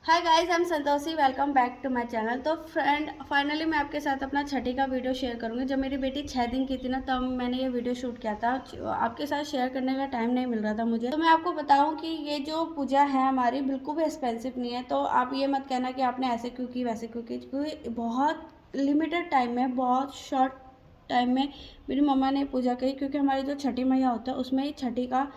Hi guys, I am Santoshi. Welcome back to my channel. तो friend, finally मैं आपके साथ अपना छठी का वीडियो शेयर करूंगी। जब मेरी बेटी 6 दिन की थी ना, तब मैंने ये वीडियो शूट किया था। आपके साथ शेयर करने का टाइम नहीं मिल रहा था मुझे। तो मैं आपको बताऊं कि ये जो पूजा है हमारी, बिल्कुल भी एक्सपेंसिव नहीं है। तो आप ये मत कहना कि आपने ऐसे क्यों की वैसे क्यों की, क्योंकि बहुत लिमिटेड टाइम में, बहुत शॉर्ट टाइम में मेरी मम्मा ने पूजा की। क्योंकि हमारी जो छठी मैया होता है उसमें ही छठी का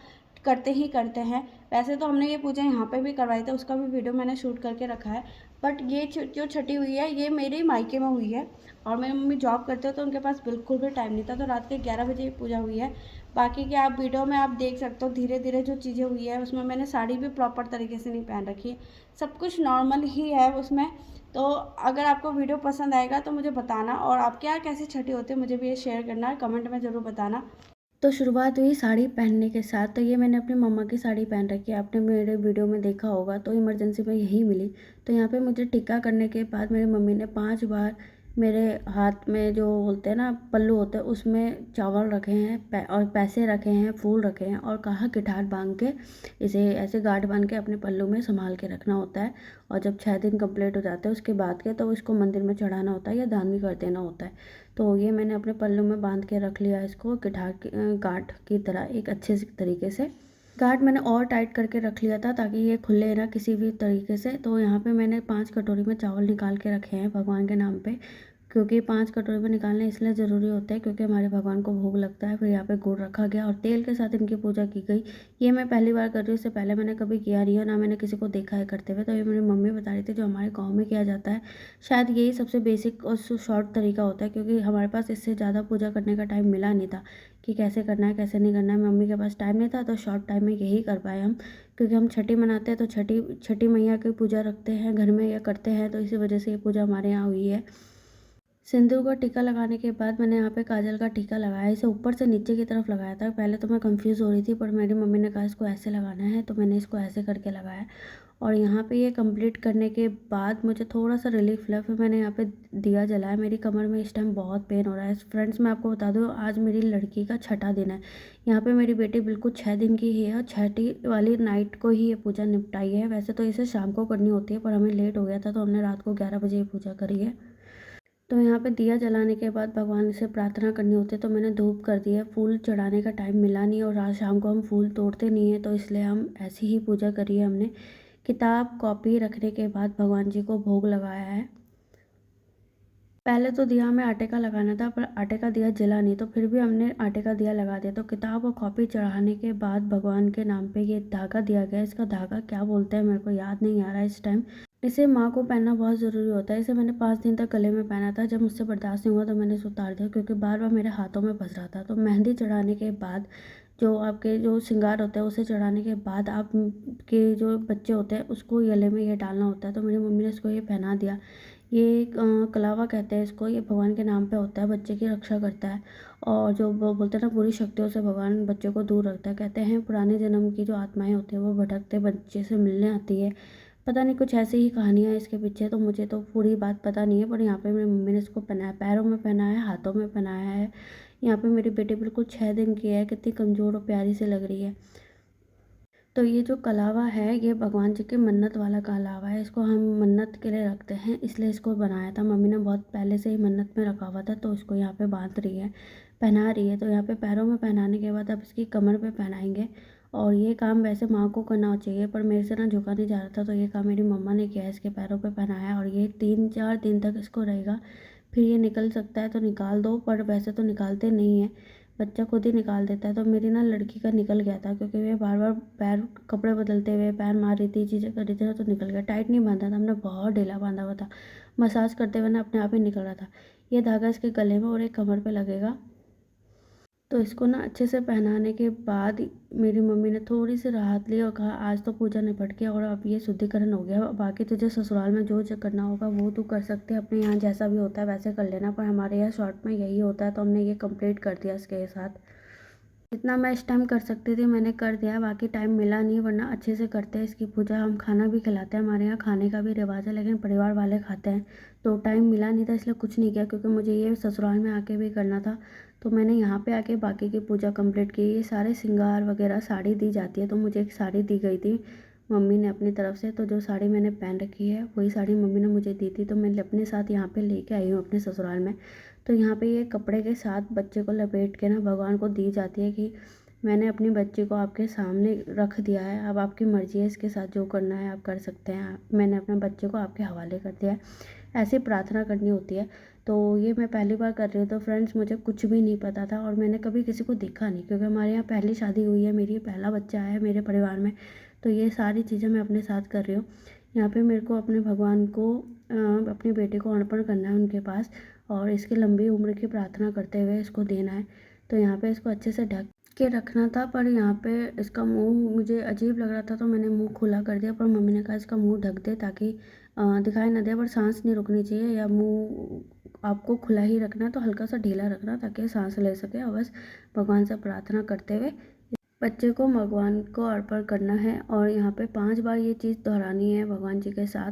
करते ही करते हैं। वैसे तो हमने ये पूजा यहाँ पे भी करवाई थी, उसका भी वीडियो मैंने शूट करके रखा है। बट ये जो छठी हुई है ये मेरे मायके में हुई है। और मेरी मम्मी जॉब करते हो तो उनके पास बिल्कुल भी टाइम नहीं था, तो रात के 11 बजे ये पूजा हुई है। बाकी के आप वीडियो में आप देख सकते हो, धीरे धीरे जो चीज़ें हुई है उसमें मैंने साड़ी भी प्रॉपर तरीके से नहीं पहन रखी है। सब कुछ नॉर्मल ही है उसमें। तो अगर आपको वीडियो पसंद आएगा तो मुझे बताना, और आपके यहाँ कैसी छठी होती है मुझे भी ये शेयर करना है, कमेंट में ज़रूर बताना। तो शुरुआत हुई साड़ी पहनने के साथ। तो ये मैंने अपनी मम्मा की साड़ी पहन रखी है, आपने मेरे वीडियो में देखा होगा। तो इमरजेंसी में यही मिली। तो यहाँ पे मुझे टिक्का करने के बाद मेरी मम्मी ने 5 बार मेरे हाथ में, जो बोलते हैं ना पल्लू होते हैं, उसमें चावल रखे हैं और पैसे रखे हैं, फूल रखे हैं, और कहा कि ठाट बांध के इसे ऐसे गांठ बांध के अपने पल्लू में संभाल के रखना होता है। और जब 6 दिन कंप्लीट हो जाते हैं उसके बाद के, तो इसको मंदिर में चढ़ाना होता है या दान भी कर देना होता है। तो ये मैंने अपने पल्लू में बांध के रख लिया इसको कि गांठ की तरह एक अच्छे तरीके से। गांठ मैंने और टाइट करके रख लिया था ताकि ये खुले ना किसी भी तरीके से। तो यहाँ पे मैंने 5 कटोरी में चावल निकाल के रखे हैं भगवान के नाम पे। क्योंकि 5 कटोरी में निकालने इसलिए ज़रूरी होता है क्योंकि हमारे भगवान को भोग लगता है। फिर यहाँ पे गुड़ रखा गया और तेल के साथ इनकी पूजा की गई। ये मैं पहली बार कर रही हूँ, इससे पहले मैंने कभी किया नहीं है, ना मैंने किसी को देखा है करते हुए। तो ये मेरी मम्मी बता रही थी जो हमारे गाँव में किया जाता है। शायद यही सबसे बेसिक और शॉर्ट तरीका होता है, क्योंकि हमारे पास इससे ज़्यादा पूजा करने का टाइम मिला नहीं था कि कैसे करना है कैसे नहीं करना है। मम्मी के पास टाइम नहीं था, तो शॉर्ट टाइम में यही कर पाए हम। क्योंकि हम छठी मनाते हैं तो छठी छठी मैया की पूजा रखते हैं घर में या करते हैं, तो इसी वजह से ये पूजा हमारे यहाँ हुई है। सिंदूर का टीका लगाने के बाद मैंने यहाँ पे काजल का टीका लगाया। इसे ऊपर से नीचे की तरफ लगाया था। पहले तो मैं कंफ्यूज हो रही थी, पर मेरी मम्मी ने कहा इसको ऐसे लगाना है, तो मैंने इसको ऐसे करके लगाया। और यहाँ पे ये कंप्लीट करने के बाद मुझे थोड़ा सा रिलीफ लगा। फिर मैंने यहाँ पे दिया जलाया। मेरी कमर में इस टाइम बहुत पेन हो रहा है। फ्रेंड्स, मैं आपको बता दूँ, आज मेरी लड़की का छठा दिन है। यहाँ पे मेरी बेटी बिल्कुल 6 दिन की ही है और छठी वाली नाइट को ही ये पूजा निपटाई है। वैसे तो इसे शाम को करनी होती है, पर हमें लेट हो गया था तो हमने रात को 11 बजे ये पूजा करी है। तो यहाँ पे दिया जलाने के बाद भगवान से प्रार्थना करनी होती है, तो मैंने धूप कर दिया। फूल चढ़ाने का टाइम मिला नहीं और आज शाम को हम फूल तोड़ते नहीं हैं, तो इसलिए हम ऐसी ही पूजा करी है हमने। किताब कॉपी रखने के बाद भगवान जी को भोग लगाया है। पहले तो दिया हमें आटे का लगाना था, पर आटे का दिया जला नहीं, तो फिर भी हमने आटे का दिया लगा दिया। तो किताब और कॉपी चढ़ाने के बाद भगवान के नाम पे ये धागा दिया गया। इसका धागा क्या बोलते हैं मेरे को याद नहीं आ रहा है इस टाइम। इसे माँ को पहनना बहुत ज़रूरी होता है। इसे मैंने 5 दिन तक गले में पहना था। जब मुझसे बर्दाश्त नहीं हुआ तो मैंने इसे उतार दिया, क्योंकि बार बार मेरे हाथों में फंस रहा था। तो मेहंदी चढ़ाने के बाद, जो आपके जो श्रृंगार होता है उसे चढ़ाने के बाद, आप के जो बच्चे होते हैं उसको गले में ये डालना होता है। तो मेरी मम्मी ने इसको ये पहना दिया। ये कलावा कहते हैं इसको। ये भगवान के नाम पे होता है, बच्चे की रक्षा करता है। और जो वो बोलते हैं ना, बुरी शक्तियों से भगवान बच्चे को दूर रखता है। कहते हैं पुराने जन्म की जो आत्माएं होती हैं वो भटकते बच्चे से मिलने आती है। पता नहीं, कुछ ऐसी ही कहानियाँ हैं इसके पीछे। तो मुझे तो पूरी बात पता नहीं है, पर यहाँ पे मेरी मम्मी ने इसको पहनाया, पैरों में पहनाया है, हाथों में पहनाया है। यहाँ पे मेरी बेटी बिल्कुल 6 दिन की है, कितनी कमज़ोर और प्यारी सी लग रही है। तो ये जो कलावा है ये भगवान जी की मन्नत वाला कलावा है। इसको हम मन्नत के लिए रखते हैं, इसलिए इसको बनाया था। मम्मी ने बहुत पहले से ही मन्नत में रखा हुआ था, तो इसको यहाँ पे बांध रही है, पहना रही है। तो यहाँ पे पैरों में पहनाने के बाद अब इसकी कमर पे पहनाएंगे। और ये काम वैसे माँ को करना चाहिए, पर मेरे से ना झुका नहीं जा रहा था, तो ये काम मेरी मम्मा ने किया है। इसके पैरों पे पहनाया और ये 3-4 दिन तक इसको रहेगा। फिर ये निकल सकता है तो निकाल दो, पर वैसे तो निकालते नहीं है, बच्चा खुद ही निकाल देता है। तो मेरी ना लड़की का निकल गया था, क्योंकि वे बार बार पैर, कपड़े बदलते हुए पैर मार रही थी, चीज़ें कर रही थी ना, तो निकल गया। टाइट नहीं बांधा था हमने, बहुत ढीला बांधा हुआ था। मसाज करते हुए ना अपने आप ही निकल रहा था। ये धागा इसके गले में और एक कमर पे लगेगा। तो इसको ना अच्छे से पहनाने के बाद मेरी मम्मी ने थोड़ी सी राहत ली और कहा आज तो पूजा निपट गया और अब ये शुद्धिकरण हो गया, बाकी तुझे ससुराल में जो जो करना होगा वो तू कर सकते हैं, अपने यहाँ जैसा भी होता है वैसे कर लेना, पर हमारे यहाँ शॉर्ट में यही होता है। तो हमने ये कंप्लीट कर दिया इसके साथ। जितना मैं इस टाइम कर सकती थी मैंने कर दिया, बाकी टाइम मिला नहीं, वरना अच्छे से करते हैं इसकी पूजा। हम खाना भी खिलाते हैं, हमारे यहाँ खाने का भी रिवाज है, लेकिन परिवार वाले खाते हैं। तो टाइम मिला नहीं था इसलिए कुछ नहीं किया, क्योंकि मुझे ये ससुराल में आके भी करना था। तो मैंने यहाँ पे आके बाकी की पूजा कंप्लीट की। ये सारे श्रृंगार वगैरह साड़ी दी जाती है, तो मुझे एक साड़ी दी गई थी। मम्मी ने अपनी तरफ से, तो जो साड़ी मैंने पहन रखी है वही साड़ी मम्मी ने मुझे दी थी, तो मैं अपने साथ यहाँ पे लेके आई हूँ अपने ससुराल में। तो यहाँ पे ये कपड़े के साथ बच्चे को लपेट के ना भगवान को दी जाती है कि मैंने अपनी बच्ची को आपके सामने रख दिया है, अब आपकी मर्ज़ी है, इसके साथ जो करना है आप कर सकते हैं, मैंने अपने बच्चे को आपके हवाले कर दिया है, ऐसी प्रार्थना करनी होती है। तो ये मैं पहली बार कर रही हूँ। तो फ्रेंड्स मुझे कुछ भी नहीं पता था और मैंने कभी किसी को देखा नहीं, क्योंकि हमारे यहाँ पहली शादी हुई है मेरी, पहला बच्चा है मेरे परिवार में। तो ये सारी चीज़ें मैं अपने साथ कर रही हूँ। यहाँ पे मेरे को अपने भगवान को अपनी बेटी को अर्पण करना है उनके पास, और इसकी लंबी उम्र की प्रार्थना करते हुए इसको देना है। तो यहाँ पे इसको अच्छे से ढक के रखना था, पर यहाँ पे इसका मुंह मुझे अजीब लग रहा था, तो मैंने मुंह खुला कर दिया, पर मम्मी ने कहा इसका मुंह ढक दे ताकि दिखाई ना दे, पर सांस नहीं रुकनी चाहिए, या मुंह आपको खुला ही रखना है, तो हल्का सा ढीला रखना ताकि सांस ले सके। और बस भगवान से प्रार्थना करते हुए बच्चे को भगवान को अर्पण करना है। और यहाँ पे 5 बार ये चीज़ दोहरानी है भगवान जी के साथ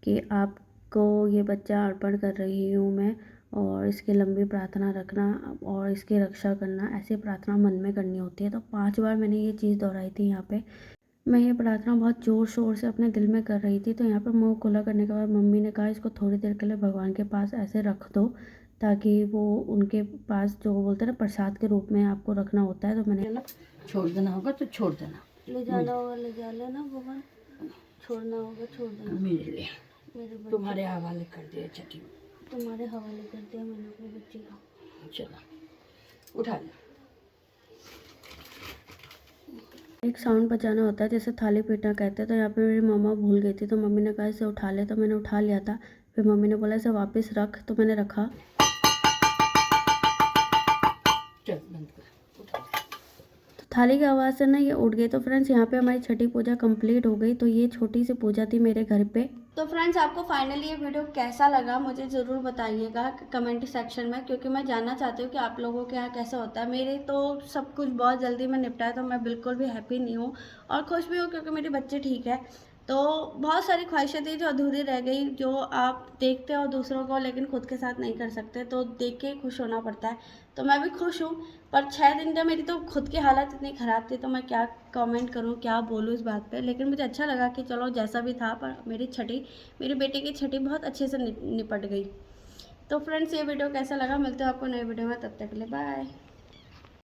कि आपको ये बच्चा अर्पण कर रही हूँ मैं, और इसकी लंबी प्रार्थना रखना और इसकी रक्षा करना, ऐसी प्रार्थना मन में करनी होती है। तो 5 बार मैंने ये चीज़ दोहराई थी। यहाँ पे मैं ये प्रार्थना बहुत ज़ोर शोर से अपने दिल में कर रही थी। तो यहाँ पर मुंह खुला करने के बाद मम्मी ने कहा इसको थोड़ी देर के लिए भगवान के पास ऐसे रख दो, ताकि वो उनके पास जो बोलते हैं ना प्रसाद के रूप में आपको रखना होता है। तो मैंने छोड़ देना होगा तो छोड़ देना, ले जाना होगा ले जा लेना भगवान, छोड़ना होगा छोड़ देना। मेरे लिए मेरे बच्चे तुम्हारे हवाले कर दिया छठी। तुम्हारे हवाले कर दिया मैंने अपने बच्चे को। चलो उठा ले। एक साउंड बजाना होता है जैसे थाली पीटना कहते हैं। तो यहाँ पे मेरी मम्मा भूल गई थी, तो मम्मी ने कहा इसे उठा ले, तो मैंने उठा लिया था। फिर मम्मी ने बोला इसे वापस रख, तो मैंने रखा। चल बंद कर, उठा। थाली की आवाज़ से ना ये उठ गई। तो फ्रेंड्स यहाँ पे हमारी छठी पूजा कंप्लीट हो गई। तो ये छोटी सी पूजा थी मेरे घर पे। तो फ्रेंड्स आपको फाइनली ये वीडियो कैसा लगा मुझे ज़रूर बताइएगा कमेंट सेक्शन में, क्योंकि मैं जानना चाहती हूँ कि आप लोगों के यहाँ कैसा होता है। मेरे तो सब कुछ बहुत जल्दी में निपटा है, तो मैं बिल्कुल भी हैप्पी नहीं हूँ और खुश भी हूँ, क्योंकि मेरे बच्चे ठीक है। तो बहुत सारी ख्वाहिशें थी जो अधूरी रह गई, जो आप देखते हो दूसरों को लेकिन खुद के साथ नहीं कर सकते, तो देख के खुश होना पड़ता है। तो मैं भी खुश हूँ, पर 6 दिन का मेरी तो खुद की हालत इतनी ख़राब थी, तो मैं क्या कमेंट करूँ, क्या बोलूँ इस बात पे। लेकिन मुझे अच्छा लगा कि चलो जैसा भी था, पर मेरी बेटी की छठी बहुत अच्छे से निपट गई। तो फ्रेंड्स ये वीडियो कैसा लगा, मिलते हैं आपको नए वीडियो में, तब तक के लिए बाय।